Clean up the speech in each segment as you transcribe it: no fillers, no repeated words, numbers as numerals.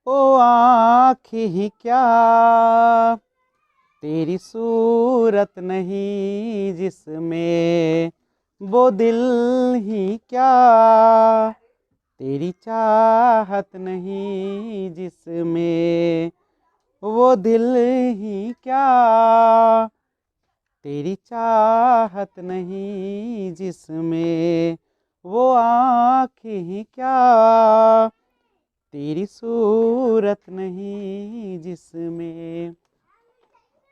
ओ आँख ही क्या तेरी सूरत नहीं जिसमें, वो दिल ही क्या तेरी चाहत नहीं जिसमें, वो दिल ही क्या तेरी चाहत नहीं जिसमें, वो आँख ही क्या तेरी सूरत नहीं जिसमें।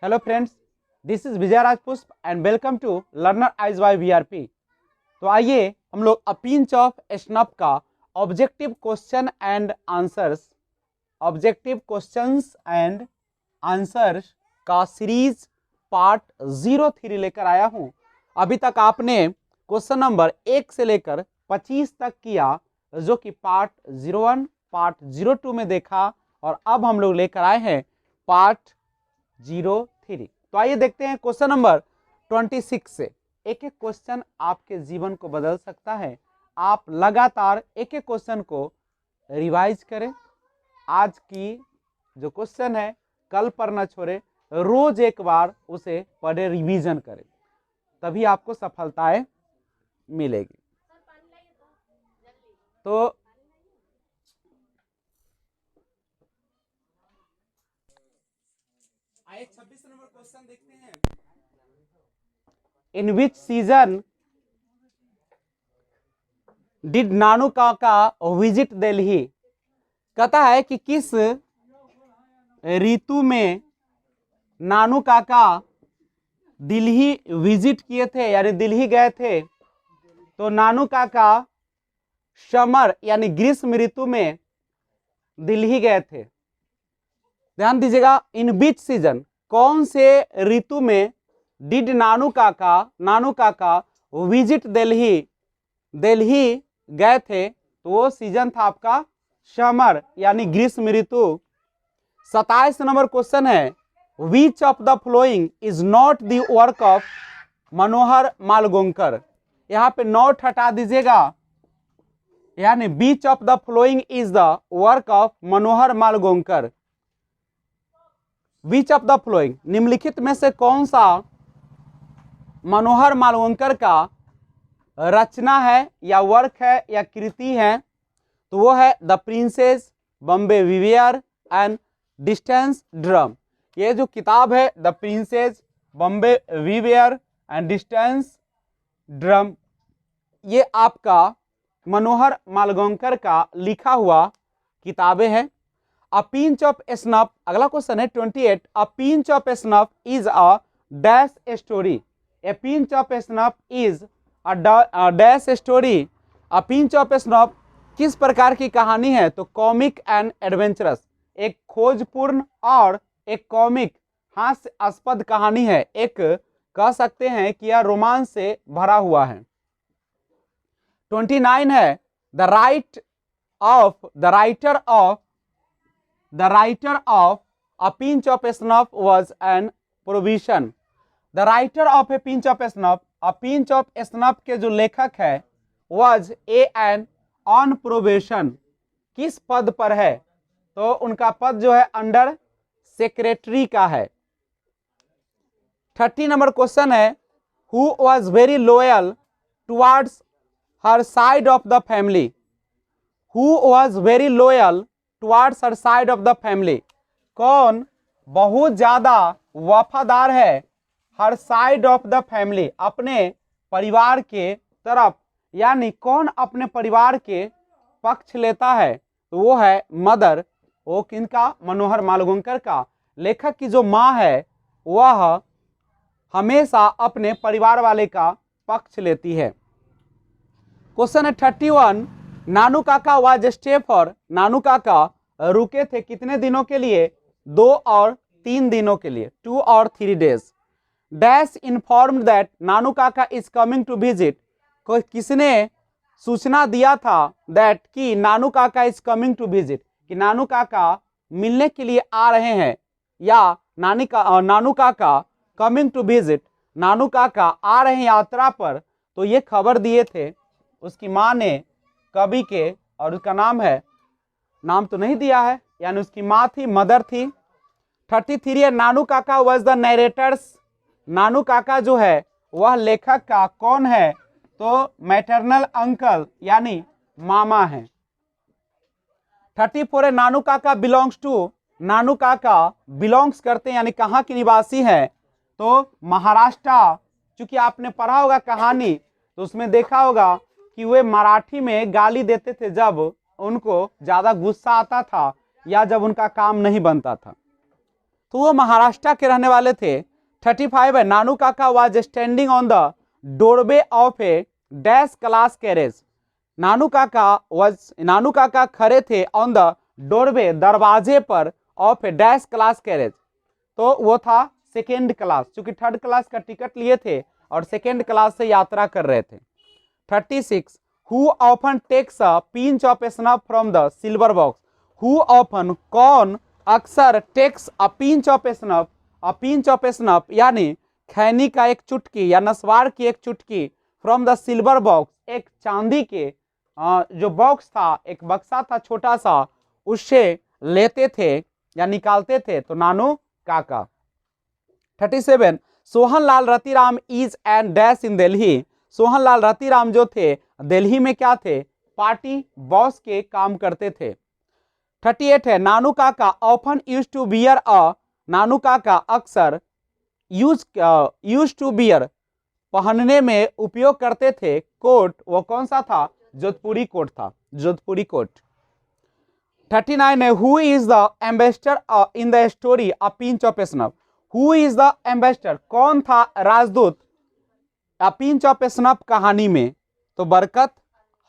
Hello friends, this is Vijay Rajpushp and welcome to learner eyes by VRP. तो आइए हम लोग अ पिंच ऑफ स्नफ का ऑब्जेक्टिव क्वेश्चन एंड आंसर्स का सीरीज पार्ट 03 लेकर आया हूं। अभी तक आपने क्वेश्चन नंबर 1 से लेकर 25 तक किया, जो कि पार्ट 01 पार्ट 02 में देखा, और अब हम लोग लेकर आए हैं पार्ट 03। तो आइए देखते हैं क्वेश्चन नंबर 26 से। एक एक क्वेश्चन आपके जीवन को बदल सकता है। आप लगातार एक एक क्वेश्चन को रिवाइज करें। आज की जो क्वेश्चन है कल पर न छोड़े, रोज एक बार उसे पढ़े, रिवीजन करें, तभी आपको सफलताएं मिलेगी। तो आइए 26 नंबर क्वेश्चन देखते हैं। इन विच सीजन डिड नानू काका विजिट दिल्ली? कहता है कि किस ऋतु में नानू काका दिल्ली विजिट किए थे, यानी दिल्ली गए थे। तो नानू काका समर यानी ग्रीष्म ऋतु में दिल्ली गए थे। ध्यान दीजिएगा, इन बीच सीजन, कौन से ऋतु में डिड नानू काका विजिट दिल्ली गए थे? तो वो सीजन था आपका समर यानी ग्रीष्म ऋतु। 27 नंबर क्वेश्चन है, which of the following is not the work of Manohar Malgonkar? यहाँ पे नॉट हटा दीजिएगा, यानी which of the following is the work of Manohar Malgonkar. Which of the following, निम्नलिखित में से कौन सा मनोहर मालगोंकर का रचना है या वर्क है या कृति है? तो वो है the princes, Bombay weaver and distance drum. ये जो किताब है the princes, Bombay weaver and distance drum, ये आपका मनोहर मालगोंकर का लिखा हुआ किताबें हैं। अ पिंच ऑफ स्नफ, अगला क्वेश्चन है 28। A pinch of snuff is a dash story. A pinch of snuff is a dash story. A pinch of snuff किस प्रकार की कहानी है? तो कॉमिक एंड एडवेंचरस, एक खोजपूर्ण और एक कॉमिक हास्यास्पद कहानी है। एक कह सकते हैं कि यह रोमांस से भरा हुआ है। 29 है, the writer of a pinch of snuff was an provision. The writer of A pinch of snuff, a pinch of snuff के जो लेखक है वाज एन ऑन प्रोबेशन, किस पद पर है? तो उनका पद जो है अंडर सेक्रेटरी का है। 30 नंबर क्वेश्चन है, who was very loyal towards her side of the family? Who was very loyal towards her side of the family? कौन बहुत ज्यादा वफादार है हर साइड ऑफ द फैमिली, अपने परिवार के तरफ, यानी कौन अपने परिवार के पक्ष लेता है? तो वो है मदर। वो किनका? मनोहर मालगोंकर का। लेखक की जो माँ है वह हमेशा अपने परिवार वाले का पक्ष लेती है। क्वेश्चन है 31। नानू काका वाज स्टे फॉर, नानू काका रुके थे कितने दिनों के लिए? 2 और 3 दिनों के लिए, 2 और 3 days। डैश इन्फॉर्म्ड दैट नानू काका इज कमिंग टू विजिट, किसने सूचना दिया था दैट कि नानू काका इज कमिंग टू विजिट, कि नानू काका मिलने के लिए आ रहे हैं, या नानू काका कमिंग टू विजिट, नानू काका आ रहे हैं यात्रा पर। तो ये खबर दिए थे उसकी माँ ने कवि के, और उसका नाम है, नाम तो नहीं दिया है, यानी उसकी माँ थी, मदर थी। 33 है नानू काका वॉज द नरेटर्स, नानू काका जो है वह लेखक का कौन है, तो मैटरनल अंकल यानी मामा है। 34 है नानू काका बिलोंग्स टू, नानू काका बिलोंग्स करते हैं यानी कहाँ के निवासी हैं, तो महाराष्ट्र। चूंकि आपने पढ़ा होगा कहानी तो उसमें देखा होगा कि वे मराठी में गाली देते थे जब उनको ज्यादा गुस्सा आता था या जब उनका काम नहीं बनता था, तो वो महाराष्ट्र के रहने वाले थे। 35 है Nanu Kaka was standing on the doorway of a dash class carriage, Nanu Kaka खड़े थे ऑन द डोरवे, दरवाजे पर, of a dash class carriage, तो वो था सेकेंड क्लास, क्योंकि थर्ड क्लास का टिकट लिए थे और सेकेंड क्लास से यात्रा कर रहे थे। 36 who often takes a pinch of snuff from the silver box, who often कौन अक्सर takes a pinch of snuff, a pinch of snuff यानी खैनी का एक चुटकी या नस्वार की एक चुटकी, फ्रॉम द सिल्वर बॉक्स एक चांदी के जो बॉक्स था, एक बक्सा था छोटा सा, उससे लेते थे या निकालते थे, तो नानू काका। 37 Sohanlal Ratiram is and dash in Delhi, Sohanlal Ratiram जो थे दिल्ली में क्या थे, पार्टी बॉस के काम करते थे। 38 है Nanu Kaka often use to bear a, Nanu Kaka अक्सर यूज टू बियर पहनने में उपयोग करते थे, कोट, वो कौन सा था, जोधपुरी कोट था, जोधपुरी कोट। 39 है who is the ambassador in the story a pinch of snuff, who is the ambassador कौन था राजदूत अ पिंच ऑफ स्नफ कहानी में, तो बरकत,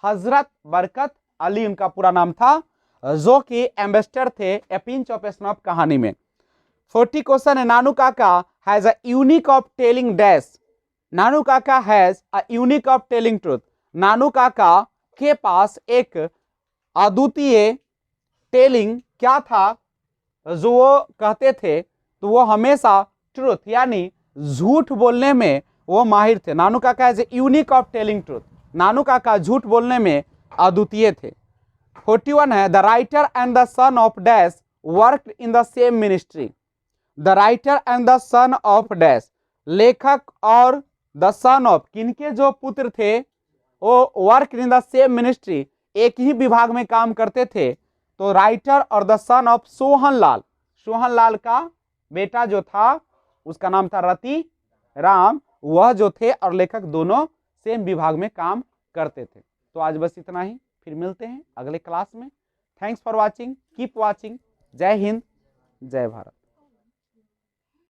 हजरत बरकत अली उनका पूरा नाम था, जो कि एम्बेसडर थे ए पिंच ऑफ स्नफ कहानी में। 40 क्वेश्चन है Nanu Kaka has a unique of telling dash, Nanu Kaka has a unique of telling truth, Nanu Kaka के पास एक अद्वितीय टेलिंग क्या था, जो वो कहते थे, तो वो हमेशा ट्रूथ यानी झूठ बोलने में वो माहिर थे। Nanu Kaka has a unique of telling truth, Nanu Kaka झूठ बोलने में अद्वितीय थे। 41 है the writer and the son of dash work in the same ministry, the writer and the son of dash, लेखक और द सन ऑफ किनके जो पुत्र थे वो work in the same ministry एक ही विभाग में काम करते थे, तो राइटर और the son of Sohanlal, Sohanlal का बेटा जो था उसका नाम था रति राम, वह जो थे और लेखक दोनों सेम विभाग में काम करते थे। तो आज बस इतना ही, फिर मिलते हैं अगले क्लास में। Thanks for watching, keep watching. जय हिंद, जय भारत।